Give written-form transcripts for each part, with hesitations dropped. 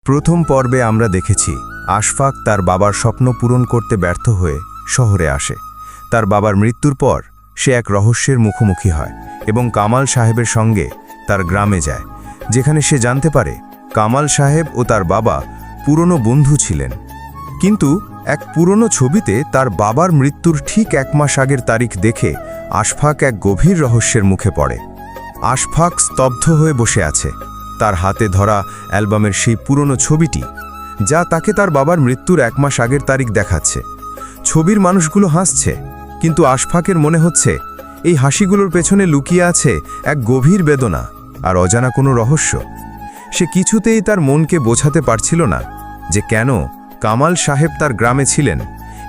প্রথম পর্বে আমরা দেখেছি আশফাক তার বাবার স্বপ্ন পূরণ করতে ব্যর্থ হয়ে শহরে আসে। তার বাবার মৃত্যুর পর সে এক রহস্যের মুখোমুখি হয় এবং কামাল সাহেবের সঙ্গে তার গ্রামে যায়, যেখানে সে জানতে পারে কামাল সাহেব ও তার বাবা পুরনো বন্ধু ছিলেন। কিন্তু এক পুরনো ছবিতে তার বাবার মৃত্যুর ঠিক 1 মাস আগের তারিখ দেখে আশফাক এক গভীর রহস্যের মুখে পড়ে। আশফাক স্তব্ধ হয়ে বসে আছে, তার হাতে ধরা অ্যালবামের সেই পুরনো ছবিটি, যা তাকে তার বাবার মৃত্যুর 1 মাস আগের তারিখ দেখাচ্ছে। ছবির মানুষগুলো হাসছে, কিন্তু আশফাকের মনে হচ্ছে এই হাসিগুলোর পেছনে লুকিয়ে আছে এক গভীর বেদনা আর অজানা কোনো রহস্য। সে কিছুতেই তার মনকে বোঝাতে পারছিল না যে কেন কামাল সাহেব তার গ্রামে ছিলেন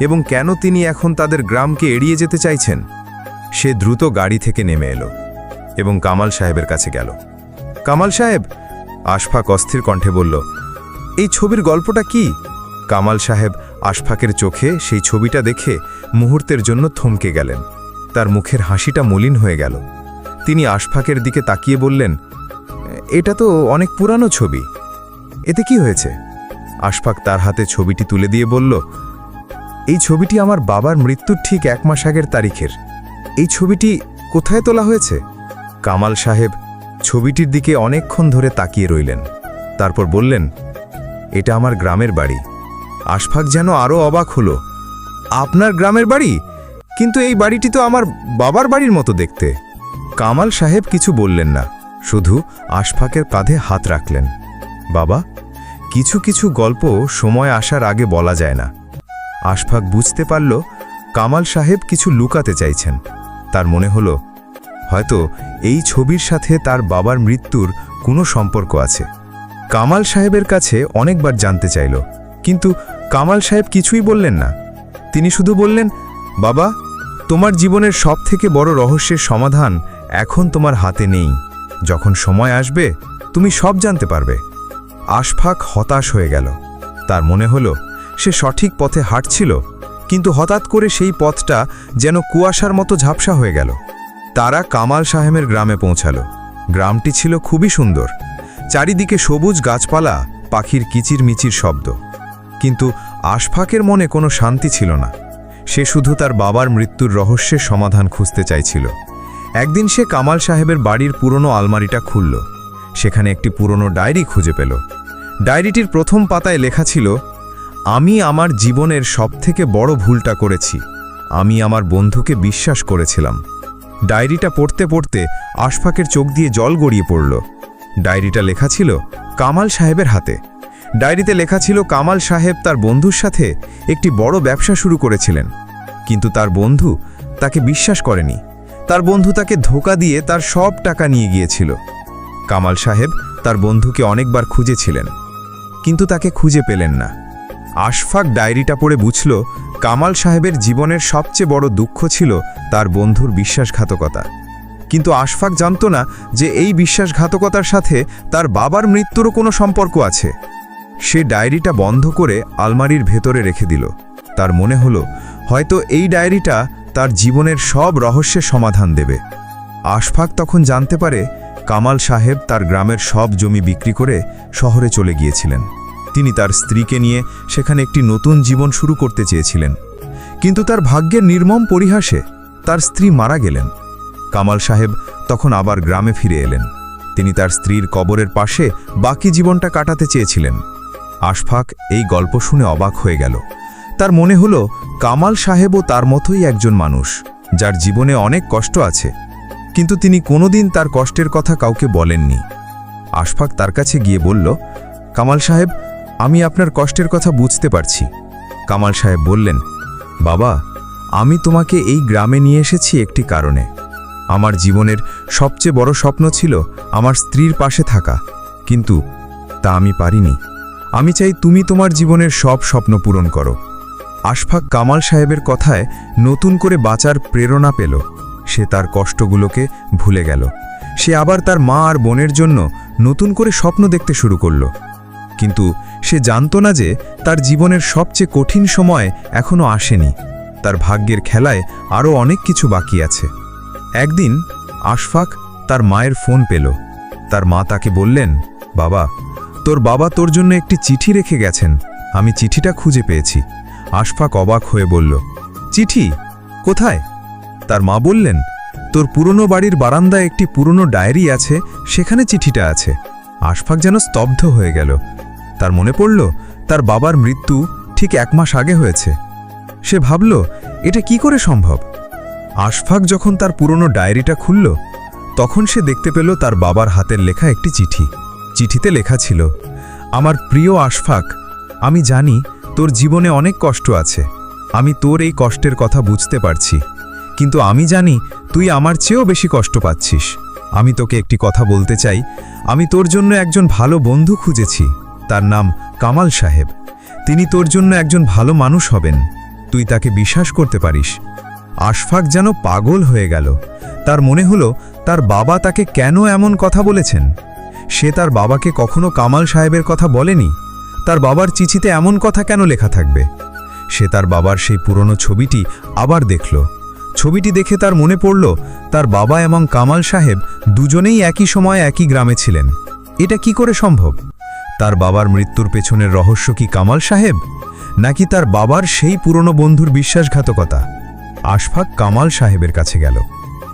এবং কেন তিনি এখন তাদের গ্রামকে এড়িয়ে যেতে চাইছেন। সে দ্রুত গাড়ি থেকে নেমে এলো এবং কামাল সাহেবের কাছে গেল। কামাল সাহেব, আশফাক অস্থির কণ্ঠে বলল, এই ছবির গল্পটা কি? কামাল সাহেব আশফাকের চোখে সেই ছবিটা দেখে মুহূর্তের জন্য থমকে গেলেন। তার মুখের হাসিটা মলিন হয়ে গেল। তিনি আশফাকের দিকে তাকিয়ে বললেন, এটা তো অনেক পুরানো ছবি, এতে কি হয়েছে? আশফাক তার হাতে ছবিটি তুলে দিয়ে বলল, এই ছবিটি আমার বাবার মৃত্যুর ঠিক 1 মাস আগের তারিখের। এই ছবিটি কোথায় তোলা হয়েছে? কামাল সাহেব ছবিটির দিকে অনেকক্ষণ ধরে তাকিয়ে রইলেন, তারপর বললেন, এটা আমার গ্রামের বাড়ি। আশফাক যেন আরও অবাক হলো, আপনার গ্রামের বাড়ি? কিন্তু এই বাড়িটি তো আমার বাবার বাড়ির মতো দেখতে। কামাল সাহেব কিছু বললেন না, শুধু আশফাকের কাঁধে হাত রাখলেন। বাবা, কিছু কিছু গল্প সময় আসার আগে বলা যায় না। আশফাক বুঝতে পারল কামাল সাহেব কিছু লুকাতে চাইছেন। তার মনে হলো হয়তো এই ছবির সাথে তার বাবার মৃত্যুর কোনো সম্পর্ক আছে। কামাল সাহেবের কাছে অনেকবার জানতে চাইল, কিন্তু কামাল সাহেব কিছুই বললেন না। তিনি শুধু বললেন, বাবা, তোমার জীবনের সবথেকে বড় রহস্যের সমাধান এখন তোমার হাতে নেই। যখন সময় আসবে তুমি সব জানতে পারবে। আশফাক হতাশ হয়ে গেল। তার মনে হলো সে সঠিক পথে হাঁটছিল, কিন্তু হঠাৎ করে সেই পথটা যেন কুয়াশার মতো ঝাপসা হয়ে গেল। তারা কামাল সাহেবের গ্রামে পৌঁছালো। গ্রামটি ছিল খুবই সুন্দর, চারিদিকে সবুজ গাছপালা, পাখির কিচিরমিচির শব্দ। কিন্তু আশফাকের মনে কোনো শান্তি ছিল না। সে শুধু তার বাবার মৃত্যুর রহস্যের সমাধান খুঁজতে চাইছিল। একদিন সে কামাল সাহেবের বাড়ির পুরনো আলমারিটা খুলল। সেখানে একটি পুরনো ডায়েরি খুঁজে পেল। ডায়েরিটির প্রথম পাতায় লেখা ছিল, আমি আমার জীবনের সবথেকে বড় ভুলটা করেছি। আমি আমার বন্ধুকে বিশ্বাস করেছিলাম। ডায়েরিটা পড়তে পড়তে আশফাকের চোখ দিয়ে জল গড়িয়ে পড়ল। ডায়েরিটা লেখা ছিল কামাল সাহেবের হাতে। ডায়েরিতে লেখা ছিল কামাল সাহেব তার বন্ধুর সাথে একটি বড় ব্যবসা শুরু করেছিলেন, কিন্তু তার বন্ধু তাকে বিশ্বাস করেনি। তার বন্ধু তাকে ধোঁকা দিয়ে তার সব টাকা নিয়ে গিয়েছিল। কামাল সাহেব তার বন্ধুকে অনেকবার খুঁজেছিলেন, কিন্তু তাকে খুঁজে পেলেন না। আশফাক ডায়েরিটা পড়ে বুঝল কামাল সাহেবের জীবনের সবচেয়ে বড় দুঃখ ছিল তার বন্ধুর বিশ্বাসঘাতকতা। কিন্তু আশফাক জানত না যে এই বিশ্বাসঘাতকতার সাথে তার বাবার মৃত্যুরও কোনো সম্পর্ক আছে। সে ডায়েরিটা বন্ধ করে আলমারির ভেতরে রেখে দিল। তার মনে হলো হয়তো এই ডায়েরিটা তার জীবনের সব রহস্যের সমাধান দেবে। আশফাক তখন জানতে পারে কামাল সাহেব তার গ্রামের সব জমি বিক্রি করে শহরে চলে গিয়েছিলেন। তিনি তার স্ত্রীকে নিয়ে সেখানে একটি নতুন জীবন শুরু করতে চেয়েছিলেন, কিন্তু তার ভাগ্যের নির্মম পরিহাসে তার স্ত্রী মারা গেলেন। কামাল সাহেব তখন আবার গ্রামে ফিরে এলেন। তিনি তার স্ত্রীর কবরের পাশে বাকি জীবনটা কাটাতে চেয়েছিলেন। আশফাক এই গল্প শুনে অবাক হয়ে গেল। তার মনে হলো কামাল সাহেবও তার মতোই একজন মানুষ, যার জীবনে অনেক কষ্ট আছে, কিন্তু তিনি কোনোদিন তার কষ্টের কথা কাউকে বলেননি। আশফাক তার কাছে গিয়ে বলল, কামাল সাহেব, আমি আপনার কষ্টের কথা বুঝতে পারছি। কামাল সাহেব বললেন, বাবা, আমি তোমাকে এই গ্রামে নিয়ে এসেছি একটি কারণে। আমার জীবনের সবচেয়ে বড় স্বপ্ন ছিল আমার স্ত্রীর পাশে থাকা, কিন্তু তা আমি পারিনি। আমি চাই তুমি তোমার জীবনের সব স্বপ্ন পূরণ করো। আশফাক কামাল সাহেবের কথায় নতুন করে বাঁচার প্রেরণা পেল। সে তার কষ্টগুলোকে ভুলে গেল। সে আবার তার মা আর বোনের জন্য নতুন করে স্বপ্ন দেখতে শুরু করল। কিন্তু সে জানত না যে তার জীবনের সবচেয়ে কঠিন সময় এখনও আসেনি। তার ভাগ্যের খেলায় আরও অনেক কিছু বাকি আছে। একদিন আশফাক তার মায়ের ফোন পেল। তার মা তাকে বললেন, বাবা, তোর বাবা তোর জন্য একটি চিঠি রেখে গেছেন। আমি চিঠিটা খুঁজে পেয়েছি। আশফাক অবাক হয়ে বলল, চিঠি? কোথায়? তার মা বললেন, তোর পুরনো বাড়ির বারান্দায় একটি পুরনো ডায়েরি আছে, সেখানে চিঠিটা আছে। আশফাক যেন স্তব্ধ হয়ে গেল। তার মনে পড়ল তার বাবার মৃত্যু ঠিক 1 মাস আগে হয়েছে। সে ভাবল, এটা কি করে সম্ভব? আশফাক যখন তার পুরনো ডায়েরিটা খুলল, তখন সে দেখতে পেল তার বাবার হাতের লেখা একটি চিঠি। চিঠিতে লেখা ছিল, আমার প্রিয় আশফাক, আমি জানি তোর জীবনে অনেক কষ্ট আছে। আমি তোর এই কষ্টের কথা বুঝতে পারছি, কিন্তু আমি জানি তুই আমার চেয়েও বেশি কষ্ট পাচ্ছিস। আমি তোকে একটি কথা বলতে চাই। আমি তোর জন্য একজন ভালো বন্ধু খুঁজেছি। তার নাম কামাল সাহেব। তিনি তোর জন্য একজন ভালো মানুষ হবেন। তুই তাকে বিশ্বাস করতে পারিস। আশফাক যেন পাগল হয়ে গেল। তার মনে হলো তার বাবা তাকে কেন এমন কথা বলেছেন। সে তার বাবাকে কখনো কামাল সাহেবের কথা বলেনি। তার বাবার চিঠিতে এমন কথা কেন লেখা থাকবে? সে তার বাবার সেই পুরনো ছবিটি আবার দেখল। ছবিটি দেখে তার মনে পড়ল তার বাবা এবং কামাল সাহেব দুজনেই একই সময়ে একই গ্রামে ছিলেন। এটা কি করে সম্ভব? তার বাবার মৃত্যুর পেছনের রহস্য কি কামাল সাহেব, নাকি তার বাবার সেই পুরনো বন্ধুর বিশ্বাসঘাতকতা? আশফাক কামাল সাহেবের কাছে গেল।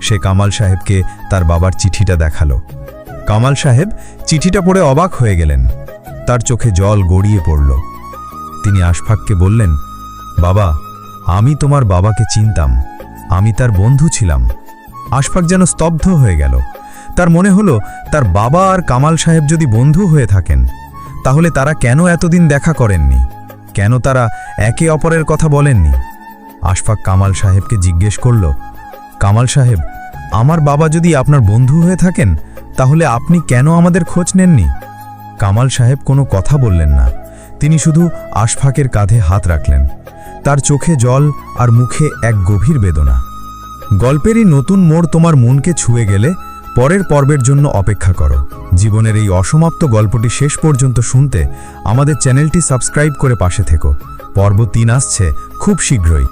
সে কামাল সাহেবকে তার বাবার চিঠিটা দেখালো। কামাল সাহেব চিঠিটা পড়ে অবাক হয়ে গেলেন। তার চোখে জল গড়িয়ে পড়ল। তিনি আশফাককে বললেন, বাবা, আমি তোমার বাবাকে চিনতাম। আমি তার বন্ধু ছিলাম। আশফাক যেন স্তব্ধ হয়ে গেল। তার মনে হলো তার বাবা আর কামাল সাহেব যদি বন্ধু হয়ে থাকেন, তাহলে তারা কেন এতদিন দেখা করেননি? কেন তারা একে অপরের কথা বলেননি? আশফাক কামাল সাহেবকে জিজ্ঞেস করল, কামাল সাহেব, আমার বাবা যদি আপনার বন্ধু হয়ে থাকেন, তাহলে আপনি কেন আমাদের খোঁজ নেননি? কামাল সাহেব কোনো কথা বললেন না। তিনি শুধু আশফাকের কাঁধে হাত রাখলেন। তার চোখে জল আর মুখে এক গভীর বেদনা। গল্পেরই নতুন মোড় তোমার মনকে ছুঁয়ে গেলে পরের পর্বের জন্য অপেক্ষা করো। জীবনের এই অসমাপ্ত গল্পটি শেষ পর্যন্ত শুনতে আমাদের চ্যানেলটি সাবস্ক্রাইব করে পাশে থেকো। পর্ব 3 আসছে খুব শীঘ্রই।